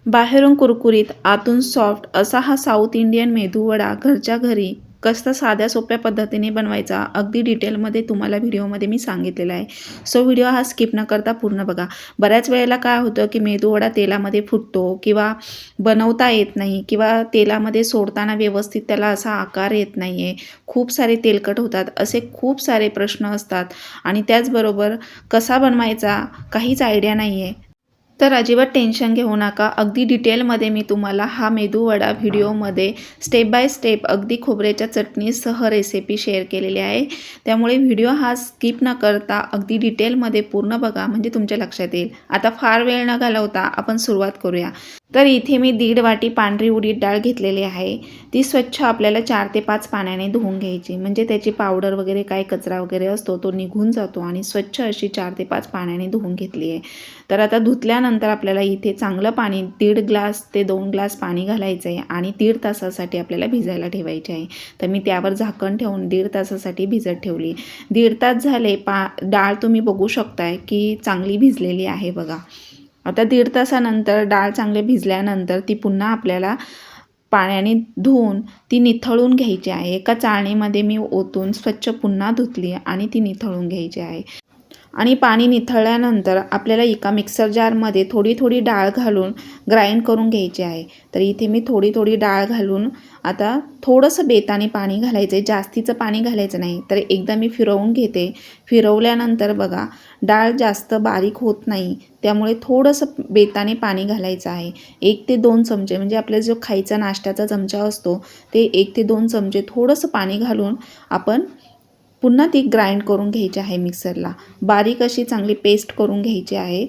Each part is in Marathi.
बाहेरून कुरकुरीत आतून सॉफ्ट असा हा साऊथ इंडियन मेदूवडा घरच्या घरी कसा साध्या सोप्या पद्धतीने बनवायचा अगदी डिटेलमध्ये तुम्हाला व्हिडिओमध्ये मी सांगितलेलं आहे. सो व्हिडिओ हा स्किप न करता पूर्ण बघा. बऱ्याच वेळेला काय होतं की मेदूवडा तेलामध्ये फुटतो किंवा बनवता येत नाही किंवा तेलामध्ये सोडताना व्यवस्थित त्याला असा आकार येत नाही आहे, खूप सारे तेलकट होतात, असे खूप सारे प्रश्न असतात आणि त्याचबरोबर कसा बनवायचा काहीच आयडिया नाही आहे. तर अजिबात टेन्शन घेऊ नका. अगदी डिटेलमध्ये मी तुम्हाला हा मेदूवडा व्हिडिओमध्ये स्टेप बाय स्टेप अगदी खोबऱ्याच्या चटणीसह रेसिपी शेअर केलेली आहे. त्यामुळे व्हिडिओ हा स्किप न करता अगदी डिटेलमध्ये पूर्ण बघा, म्हणजे तुमच्या लक्षात येईल. आता फार वेळ न घालवता आपण सुरुवात करूया. तर इथे मी 1.5 वाटी पांढरी उडीद डाळ घेतलेली आहे. ती स्वच्छ आपल्याला 4 ते 5 पाण्याने धुवून घ्यायची, म्हणजे त्याची पावडर वगैरे काय कचरा वगैरे असतो तो निघून जातो. आणि स्वच्छ अशी 4 ते 5 पाण्याने धुवून घेतली आहे. तर आता धुतल्यानंतर आपल्याला इथे चांगलं पाणी 1.5 ग्लास ते 2 ग्लास पाणी घालायचं आहे आणि 1.5 तासासाठी आपल्याला भिजायला ठेवायचे आहे. तर मी त्यावर झाकण ठेवून 1.5 तासासाठी भिजत ठेवली. 1.5 तास झाले, डाळ तुम्ही बघू शकताय की चांगली भिजलेली आहे बघा. आता 1.5 तासानंतर डाळ चांगले भिजल्यानंतर ती पुन्हा आपल्याला पाण्याने धुवून ती निथळून घ्यायची आहे. एका चाळणीमध्ये मी ओतून स्वच्छ पुन्हा धुतली आणि ती निथळून घ्यायची आहे. आणि पाणी निथळल्यानंतर आपल्याला एका मिक्सर जारमध्ये थोडी थोडी डाळ घालून ग्राइंड करून घ्यायची आहे. तर इथे मी थोडी थोडी डाळ घालून आता थोडंसं बेताने पाणी घालायचं आहे, जास्तीचं पाणी घालायचं नाही. तर एकदा मी फिरवून घेते. फिरवल्यानंतर बघा डाळ जास्त बारीक होत नाही, त्यामुळे थोडंसं बेताने पाणी घालायचं आहे. 1 ते 2 चमचे, म्हणजे आपला जो खायचा नाश्त्याचा चमचा असतो ते 1 ते 2 चमचे थोडंसं पाणी घालून आपण पुन्हा ती ग्राइंड करून घ्यायची आहे. मिक्सरला बारीक अशी चांगली पेस्ट करून घ्यायची आहे.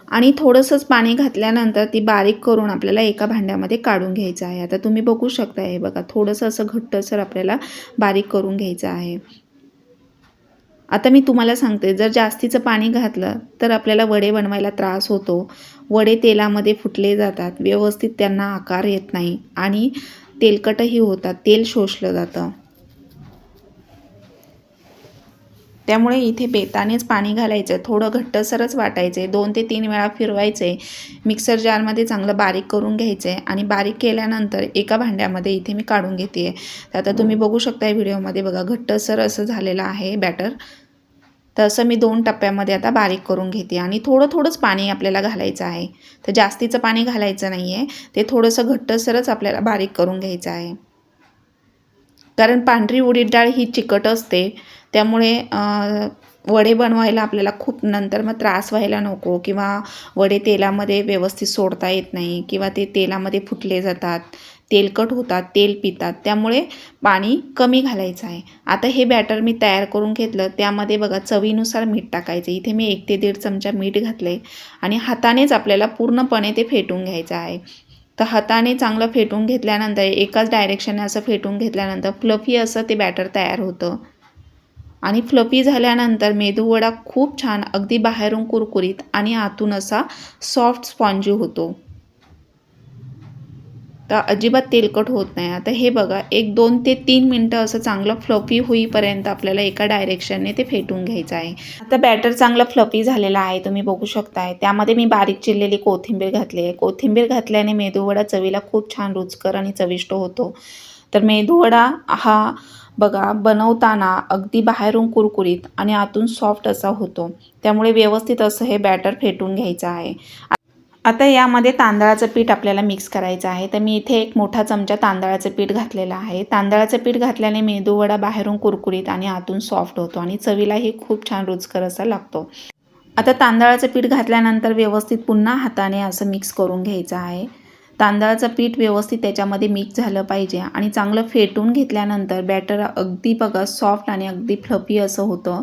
आणि थोडंसंच पाणी घातल्यानंतर ती बारीक करून आपल्याला एका भांड्यामध्ये काढून घ्यायचं आहे. आता तुम्ही बघू शकता हे बघा, थोडंसं असं घट्टसर आपल्याला बारीक करून घ्यायचं आहे. आता मी तुम्हाला सांगते, जर जास्तीचं पाणी घातलं तर आपल्याला वडे बनवायला त्रास होतो. वडे तेलामध्ये फुटले जातात, व्यवस्थित त्यांना आकार येत नाही आणि तेलकटही होतात, तेल शोषलं जातं. त्यामुळे इथे बेतानेच पाणी घालायचं, थोडं घट्टसरच वाटायचं आहे. 2 ते 3 वेळा फिरवायचं आहे. मिक्सर जारमध्ये चांगलं बारीक करून घ्यायचं आहे आणि बारीक केल्यानंतर एका भांड्यामध्ये इथे मी काढून घेते आहे. तर आता तुम्ही बघू शकता व्हिडिओमध्ये बघा, घट्टसर असं झालेलं आहे बॅटर. तर असं मी 2 टप्प्यामध्ये आता बारीक करून घेते आणि थोडं थोडंच पाणी आपल्याला घालायचं आहे. तर जास्तीचं पाणी घालायचं नाही आहे, ते थोडंसं घट्टसरच आपल्याला बारीक करून घ्यायचं आहे. कारण पांढरी उडीद डाळ ही चिकट असते, त्यामुळे वडे बनवायला आपल्याला खूप नंतर मग त्रास व्हायला नको, किंवा वडे तेलामध्ये व्यवस्थित सोडता येत नाही, किंवा ते तेलामध्ये फुटले जातात, तेलकट होतात, तेल पितात. त्यामुळे पाणी कमी घालायचं आहे. आता हे बॅटर मी तयार करून घेतलं. त्यामध्ये बघा चवीनुसार मीठ टाकायचं. इथे मी 1 ते 1.5 चमचा मीठ घातले आणि हातानेच आपल्याला पूर्णपणे ते फेटून घ्यायचं आहे. तर हाताने चांगलं फेटून घेतल्यानंतर एकाच डायरेक्शनने असं फेटून घेतल्यानंतर फ्लफी असं ते बॅटर तयार होतं. आणि फ्लफी झाल्यानंतर मेदूवडा खूप छान अगदी बाहेरून कुरकुरीत आणि आतून असा सॉफ्ट स्पॉन्जी होतो. तर अजिबात तेलकट होत नाही. आता हे बघा, 1-2 ते 3 मिनटं असं चांगलं फ्लफी होईपर्यंत आपल्याला एका डायरेक्शनने ते फेटून घ्यायचं आहे. आता बॅटर चांगलं फ्लफी झालेलं आहे, तुम्ही बघू शकताय. त्यामध्ये मी बारीक चिरलेली कोथिंबीर घातली आहे. कोथिंबीर घातल्याने मेदूवडा चवीला खूप छान रुचकर आणि चविष्ट होतो. तर मेदूवडा हा बघा बनवताना अगदी बाहेरून कुरकुरीत आणि आतून सॉफ्ट असा होतो. त्यामुळे व्यवस्थित असं हे बॅटर फेटून घ्यायचं आहे. आता यामध्ये तांदळाचं पीठ आपल्याला मिक्स करायचं आहे. तर मी इथे 1 मोठा चमचा तांदळाचं पीठ घातलेलं आहे. तांदळाचं पीठ घातल्याने मेदूवडा बाहेरून कुरकुरीत आणि आतून सॉफ्ट होतो आणि चवीलाही खूप छान रुचकर असा लागतो. आता तांदळाचं पीठ घातल्यानंतर व्यवस्थित पुन्हा हाताने असं मिक्स करून घ्यायचं आहे. तांदळाचं पीठ व्यवस्थित त्याच्यामध्ये मिक्स झालं पाहिजे आणि चांगलं फेटून घेतल्यानंतर बॅटर अगदी बघा सॉफ्ट आणि अगदी फ्लफी असं होतं.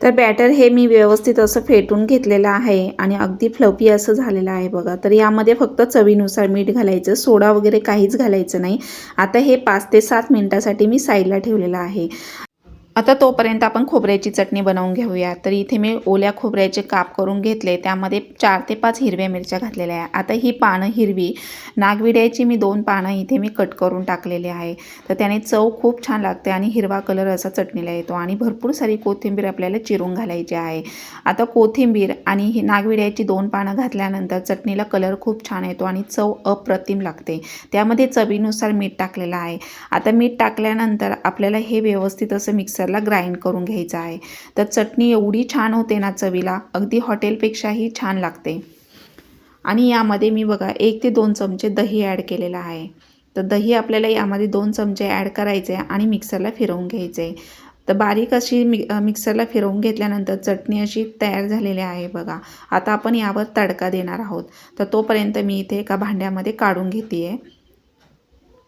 तर बॅटर हे मी व्यवस्थित असं फेटून घेतलेलं आहे आणि अगदी फ्लफी असं झालेलं आहे बघा. तर यामध्ये फक्त चवीनुसार मीठ घालायचं, सोडा वगैरे काहीच घालायचं नाही. आता हे 5 ते 7 मिनिटासाठी मी साईडला ठेवलेलं आहे. आता तोपर्यंत आपण खोबऱ्याची चटणी बनवून घेऊया. तर इथे मी ओल्या खोबऱ्याचे काप करून घेतले, त्यामध्ये 4 ते 5 हिरव्या मिरच्या घातलेल्या आहे. आता ही पानं हिरवी नागविड्याची मी 2 पानं इथे मी कट करून टाकलेली आहे. तर त्याने चव खूप छान लागते आणि हिरवा कलर असा चटणीला येतो. आणि भरपूर सारी कोथिंबीर आपल्याला चिरून घालायची आहे. आता कोथिंबीर आणि ही नागविड्याची 2 पानं घातल्यानंतर चटणीला कलर खूप छान येतो आणि चव अप्रतिम लागते. त्यामध्ये चवीनुसार मीठ टाकलेलं आहे. आता मीठ टाकल्यानंतर आपल्याला हे व्यवस्थित असं मिक्सरला ग्राइंड करून घ्यायचं आहे. तर चटणी एवढी छान होते ना चवीला, अगदी हॉटेलपेक्षाही छान लागते. आणि यामध्ये मी बघा 1 ते 2 चमचे दही ॲड केलेलं आहे. तर दही आपल्याला यामध्ये 2 चमचे ॲड करायचे आणि मिक्सरला फिरवून घ्यायचे. तर बारीक अशी मिक्सरला फिरवून घेतल्यानंतर चटणी अशी तयार झालेली आहे बघा. आता आपण यावर तडका देणार आहोत. तर तोपर्यंत मी इथे एका भांड्यामध्ये काढून घेते आहे.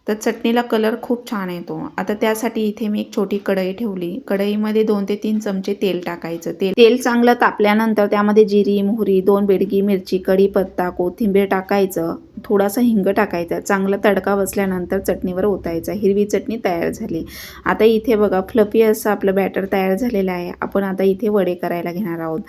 तर चटणीला कलर खूप छान येतो. आता त्यासाठी इथे मी एक छोटी कढई ठेवली. कढईमध्ये 2 ते 3 चमचे तेल टाकायचं. तेल चांगलं तापल्यानंतर त्यामध्ये जिरी, मोहरी, 2 बेडगी मिरची, कढीपत्ता, कोथिंबीर टाकायचं. थोडासा हिंग टाकायचा. चांगला तडका बसल्यानंतर चटणीवर ओतायचा. हिरवी चटणी तयार झाली. आता इथे बघा फ्लफी असं आपलं बॅटर तयार झालेलं आहे. आपण आता इथे वडे करायला घेणार आहोत.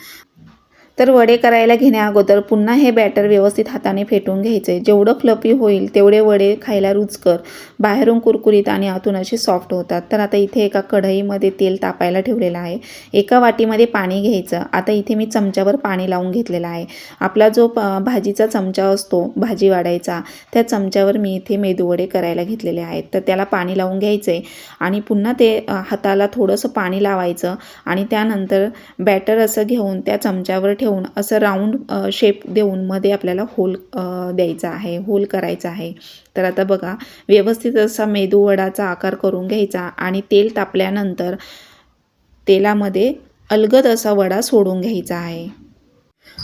तर वडे करायला घेण्या अगोदर पुन्हा हे बॅटर व्यवस्थित हाताने फेटून घ्यायचे. जेवढं फ्लफी होईल तेवढे वडे खायला रुचकर, बाहेरून कुरकुरीत आणि आतून असे सॉफ्ट होतात. तर आता इथे एका कढईमध्ये तेल तापायला ठेवलेलं आहे. एका वाटीमध्ये पाणी घ्यायचं. आता इथे मी चमच्यावर पाणी लावून घेतलेलं आहे. आपला जो भाजीचा चमचा असतो भाजी वाढायचा, त्या चमच्यावर मी इथे मेदूवडे करायला घेतलेले आहेत. तर त्याला पाणी लावून घ्यायचे आणि पुन्हा ते हाताला थोडंसं पाणी लावायचं आणि त्यानंतर बॅटर असं घेऊन त्या चमच्यावर ठेवून असं राऊंड शेप देऊन मध्ये आपल्याला होल द्यायचा आहे, होल करायचा आहे. तर आता बघा व्यवस्थित असा मेदूवडाचा आकार करून घ्यायचा आणि तेल तापल्यानंतर तेलामध्ये अलगद असा वडा सोडून घ्यायचा आहे.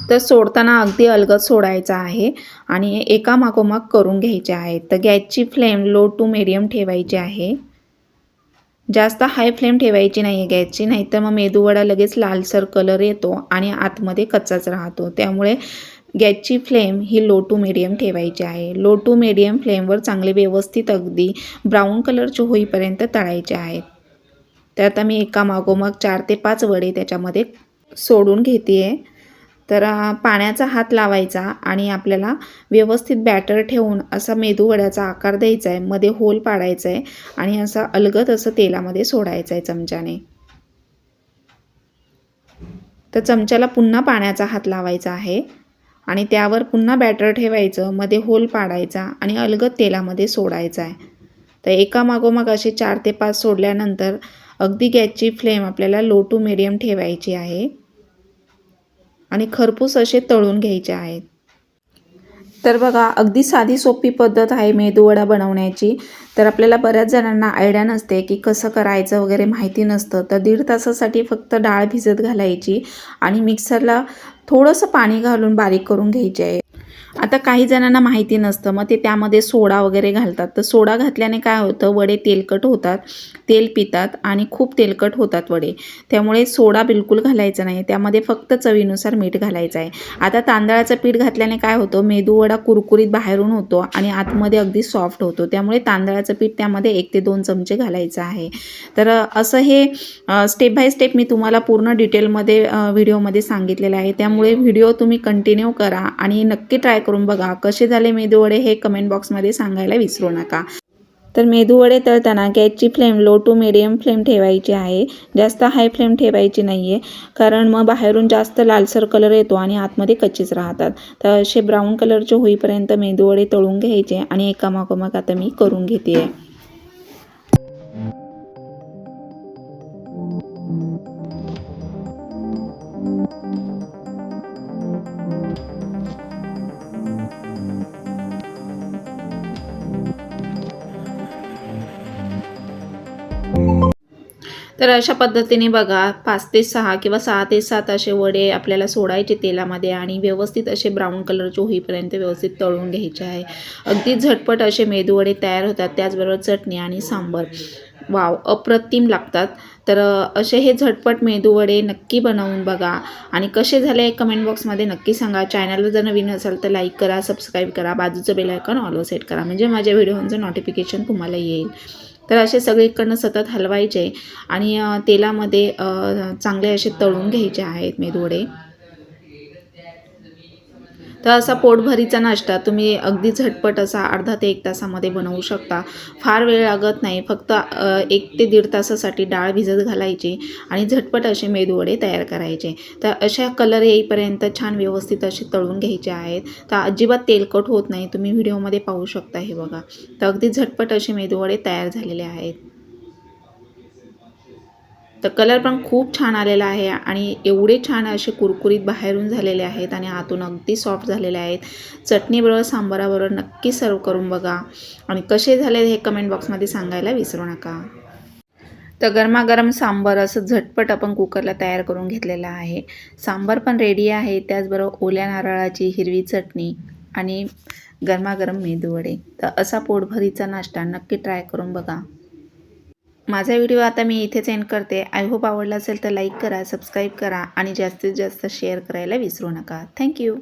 तर सोडताना अगदी अलगद सोडायचा आहे आणि एका मागोमाग करून घ्यायचे आहे. तर गॅसची फ्लेम लो टू मीडियम ठेवायची आहे. जास्त हाय फ्लेम ठेवायची नाही आहे गॅसची, नाहीतर मग मेदूवडा लगेच लालसर कलर येतो आणि आतमध्ये कच्चाच राहतो. त्यामुळे गॅसची फ्लेम ही लो टू मीडियम ठेवायची आहे. लो टू मीडियम फ्लेमवर चांगले व्यवस्थित अगदी ब्राऊन कलरचे होईपर्यंत तळायचे आहेत. तर आता मी एका मागोमाग 4 ते 5 वडे त्याच्यामध्ये सोडून घेते आहे. तर पाण्याचा हात लावायचा आणि आपल्याला व्यवस्थित बॅटर ठेवून असा मेदूवड्याचा आकार द्यायचा आहे. मध्ये होल पाडायचा आहे आणि असा अलगद असं तेलामध्ये सोडायचं आहे चमच्याने. तर चमच्याला पुन्हा पाण्याचा हात लावायचा आहे आणि त्यावर पुन्हा बॅटर ठेवायचं, मध्ये होल पाडायचा आणि अलगद तेलामध्ये सोडायचा आहे. तर एका मागोमाग असे 4 ते 5 सोडल्यानंतर अगदी गॅसची फ्लेम आपल्याला लो टू मीडियम ठेवायची आहे आणि खरपूस असे तळून घ्यायचे आहेत. तर बघा अगदी साधी सोपी पद्धत आहे मेदूवडा बनवण्याची. तर आपल्याला बऱ्याच जणांना आयडिया नसते की कसं करायचं वगैरे माहिती नसतं. तर 1.5 तासासाठी फक्त डाळ भिजत घालायची आणि मिक्सरला थोडंसं पाणी घालून बारीक करून घ्यायचे आहे. आता काही जणांना माहिती नसतं, मग ते त्यामध्ये सोडा वगैरे घालतात. तर सोडा घातल्याने काय होतं, वडे तेलकट होतात, तेल पितात आणि खूप तेलकट होतात वडे. त्यामुळे सोडा बिलकुल घालायचा नाही. त्यामध्ये फक्त चवीनुसार मीठ घालायचं आहे. आता तांदळाचं पीठ घातल्याने काय होतं, मेदूवडा कुरकुरीत बाहेरून होतो आणि आतमध्ये अगदी सॉफ्ट होतो. त्यामुळे तांदळाचं पीठ त्यामध्ये 1 ते 2 चमचे घालायचं आहे. तर असं हे स्टेप बाय स्टेप मी तुम्हाला पूर्ण डिटेलमध्ये व्हिडिओमध्ये सांगितलेलं आहे. त्यामुळे व्हिडिओ तुम्ही कंटिन्यू करा आणि नक्की ट्राय करून बघा. कसे झाले मेदूवडे हे कमेंट बॉक्समध्ये सांगायला विसरू नका. तर मेदूवडे तळताना गॅसची flame low to medium flame ठेवायची आहे. जास्त हाय फ्लेम ठेवायची नाही आहे, कारण मग बाहेरून जास्त लालसर कलर येतो आणि आतमध्ये कच्चेच राहतात. तर असे ब्राऊन कलरचे होईपर्यंत मेदूवडे तळून घ्यायचे आणि एका मागोमाग आता मी करून घेते आहे. तर अशा पद्धतीने बघा 5 ते 6 किंवा 6 ते 7 असे वडे आपल्याला सोडायचे तेलामध्ये आणि व्यवस्थित असे ब्राऊन कलरचे होईपर्यंत व्यवस्थित तळून घ्यायचे आहे. अगदी झटपट असे मेदूवडे तयार होतात. त्याचबरोबर चटणी आणि सांबार वाव अप्रतिम लागतात. तर असे हे झटपट मेदूवडे नक्की बनवून बघा आणि कसे झाले कमेंट बॉक्समध्ये नक्की सांगा. चॅनलवर जर नवीन असाल तर लाईक करा, सबस्क्राईब करा, बाजूचं बेल आयकॉन ऑल सेट करा, म्हणजे माझ्या व्हिडिओचं नोटिफिकेशन तुम्हाला येईल. तर असे सगळीकडनं सतत हलवायचे आणि तेलामध्ये चांगले असे तळून घ्यायचे आहेत मेदूवडे. तर असा पोटभरीचा नाश्ता तुम्ही अगदी झटपट असा अर्धा ते 1 तासामध्ये बनवू शकता. फार वेळ लागत नाही. फक्त 1 ते 1.5 तासासाठी डाळ भिजत घालायची आणि झटपट असे मेदूवडे तयार करायचे. तर अशा कलर येईपर्यंत छान व्यवस्थित असे तळून घ्यायचे आहेत. तर अजिबात तेलकट होत नाही. तुम्ही व्हिडिओमध्ये पाहू शकता हे बघा. तर अगदी झटपट असे मेदूवडे तयार झालेले आहेत. तर कलर पण खूप छान आलेला आहे आणि एवढे छान असे कुरकुरीत बाहेरून झालेले आहेत आणि आतून अगदी सॉफ्ट झालेले आहेत. चटणीबरोबर सांबाराबरोबर नक्की सर्व करून बघा आणि कसे झाले हे कमेंट बॉक्समध्ये सांगायला विसरू नका. तर गरमागरम सांबार असं झटपट आपण कुकरला तयार करून घेतलेलं आहे. सांबार पण रेडी आहे. त्याचबरोबर ओल्या नारळाची हिरवी चटणी आणि गरमागरम मेदूवडे. तर असा पोटभरीचा नाश्ता नक्की ट्राय करून बघा. माझा व्हिडिओ आता मी इथेच एंड करते. आय होप आवडला असेल तर लाईक करा, सबस्क्राईब करा आणि जास्तीत जास्त शेअर करायला विसरू नका. थँक्यू.